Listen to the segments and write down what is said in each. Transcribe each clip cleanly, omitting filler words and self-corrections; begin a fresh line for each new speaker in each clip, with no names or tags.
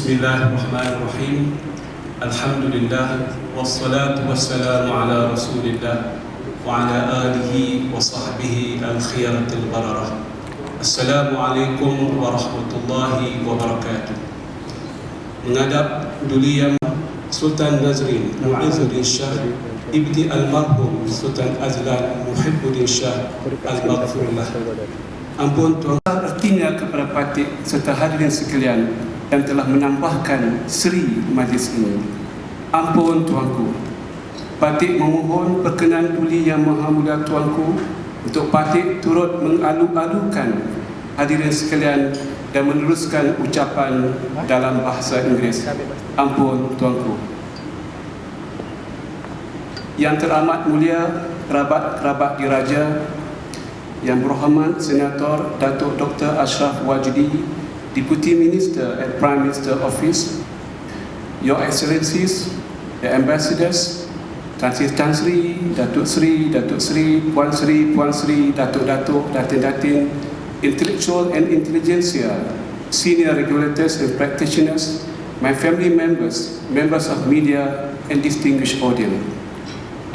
Bismillahirrahmanirrahim. Alhamdulillah wassalatu wassalamu ala Rasulillah wa ala alihi wa sahbihi al-khiyaratil bararah. Assalamualaikum warahmatullahi wabarakatuh. Menghadap Duli Yang Sultan Nazrin Mu'izzuddin Shah Ibni Almarhum Sultan Azlan Muhibbuddin Shah Al-Maghfurullah. Ampun Tuan, artinya kepada Patik serta hadirin sekalian yang telah menambahkan seri majlis ini. Ampun Tuanku, Patik memohon perkenan Duli Yang Maha Mulia Tuanku untuk Patik turut mengalu-alukan hadirin sekalian dan meneruskan ucapan dalam bahasa Inggeris. Ampun Tuanku. Yang teramat mulia kerabat-kerabat diraja, Yang Berhormat Senator Dato Dr. Ashraf Wajdi, Deputy Minister at Prime Minister Office, Your Excellencies, the Ambassadors, Tan Sri, Datuk Sri, Puan Sri, Datuk, Datin, intellectual and intelligentsia, senior regulators and practitioners, my family members, members of media and distinguished audience.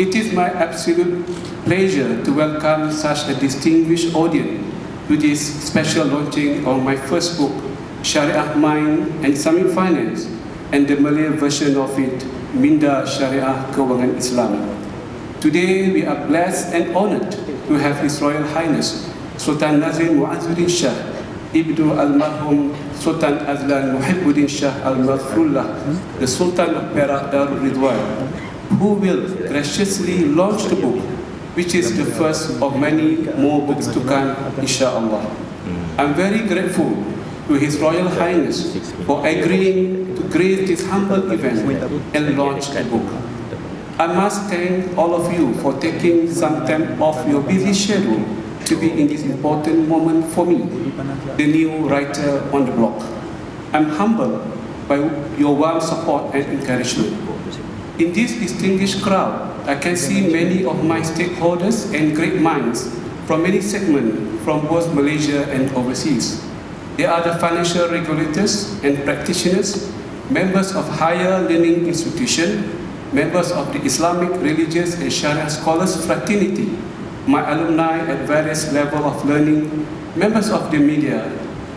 It is my absolute pleasure to welcome such a distinguished audience to this special launching of my first book, Syariah Mind and Islamic Finance, and the Malay version of it, Minda Syariah Kewangan Islam. Today we are blessed and honored to have His Royal Highness Sultan Nazrin Mu'izzuddin Shah Ibnu Almarhum Sultan Azlan Muhibbuddin Shah Al-Maghfurullah, the Sultan of Perak Darul Ridwan, who will graciously launch the book, which is the first of many more books to come, insyaAllah. I'm very grateful to His Royal Highness for agreeing to grace this humble event and launch the book. I must thank all of you for taking some time off your busy schedule to be in this important moment for me, the new writer on the block. I'm humbled by your warm support and encouragement. In this distinguished crowd, I can see many of my stakeholders and great minds from many segments from both Malaysia and overseas. They are the financial regulators and practitioners, members of higher learning institutions, members of the Islamic Religious and Sharia Scholars Fraternity, my alumni at various levels of learning, members of the media,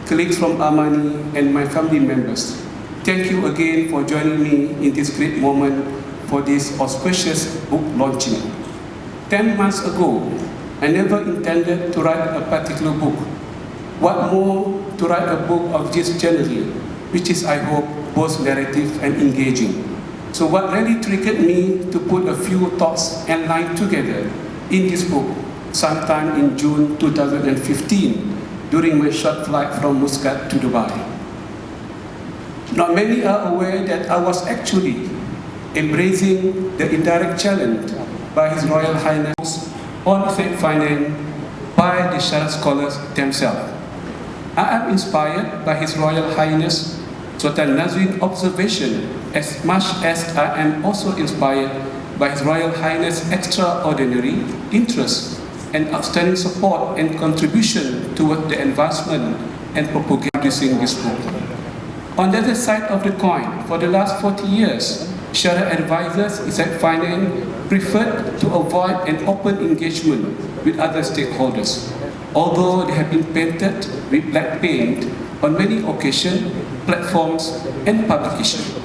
colleagues from Amani, and my family members. Thank you again for joining me in this great moment for this auspicious book launching. 10 months ago, I never intended to write a particular book. What more to write a book of this genre, which is, I hope, both narrative and engaging. So what really triggered me to put a few thoughts and lines together in this book sometime in June 2015 during my short flight from Muscat to Dubai. Not many are aware that I was actually embracing the indirect challenge by His Royal Highness on Islamic finance by the Sharia scholars themselves. I am inspired by His Royal Highness Sultan Nazrin's observation as much as I am also inspired by His Royal Highness' extraordinary interest and outstanding support and contribution toward the advancement and propagating this book. On the other side of the coin, for the last 40 years, Sharia advisors Islamic finance preferred to avoid an open engagement with other stakeholders, although they have been painted with black paint on many occasions, platforms, and publications.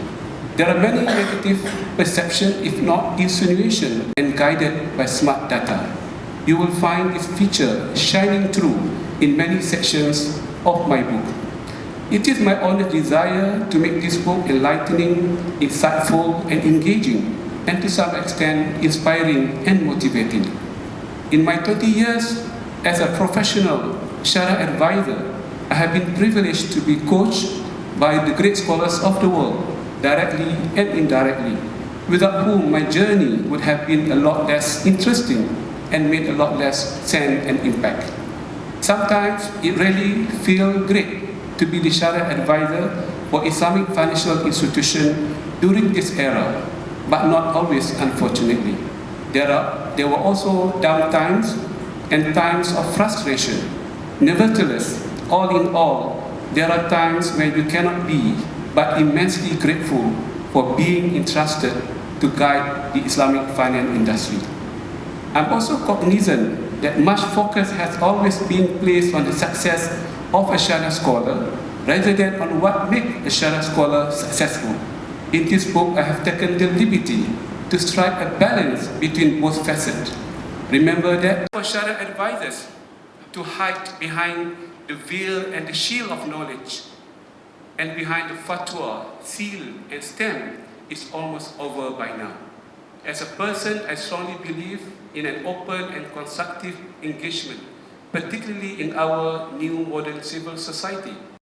There are many negative perceptions, if not insinuations, and guided by smart data. You will find this feature shining through in many sections of my book. It is my honest desire to make this book enlightening, insightful, and engaging, and to some extent inspiring and motivating. In my 20 years as a professional Sharia advisor, I have been privileged to be coached by the great scholars of the world, directly and indirectly, without whom my journey would have been a lot less interesting and made a lot less sense and impact. Sometimes it really feels great to be the Sharia advisor for Islamic financial institutions during this era, but not always, unfortunately. There were also down times and times of frustration. Nevertheless, all in all, there are times when you cannot be but immensely grateful for being entrusted to guide the Islamic finance industry. I'm also cognizant that much focus has always been placed on the success of a Sharia scholar rather than on what makes a Sharia scholar successful. In this book, I have taken the liberty to strike a balance between both facets. Remember that for Sharia advisors to hide behind the veil and the shield of knowledge and behind the fatwa, seal and stamp is almost over by now. As a person, I strongly believe in an open and constructive engagement, particularly in our new modern civil society.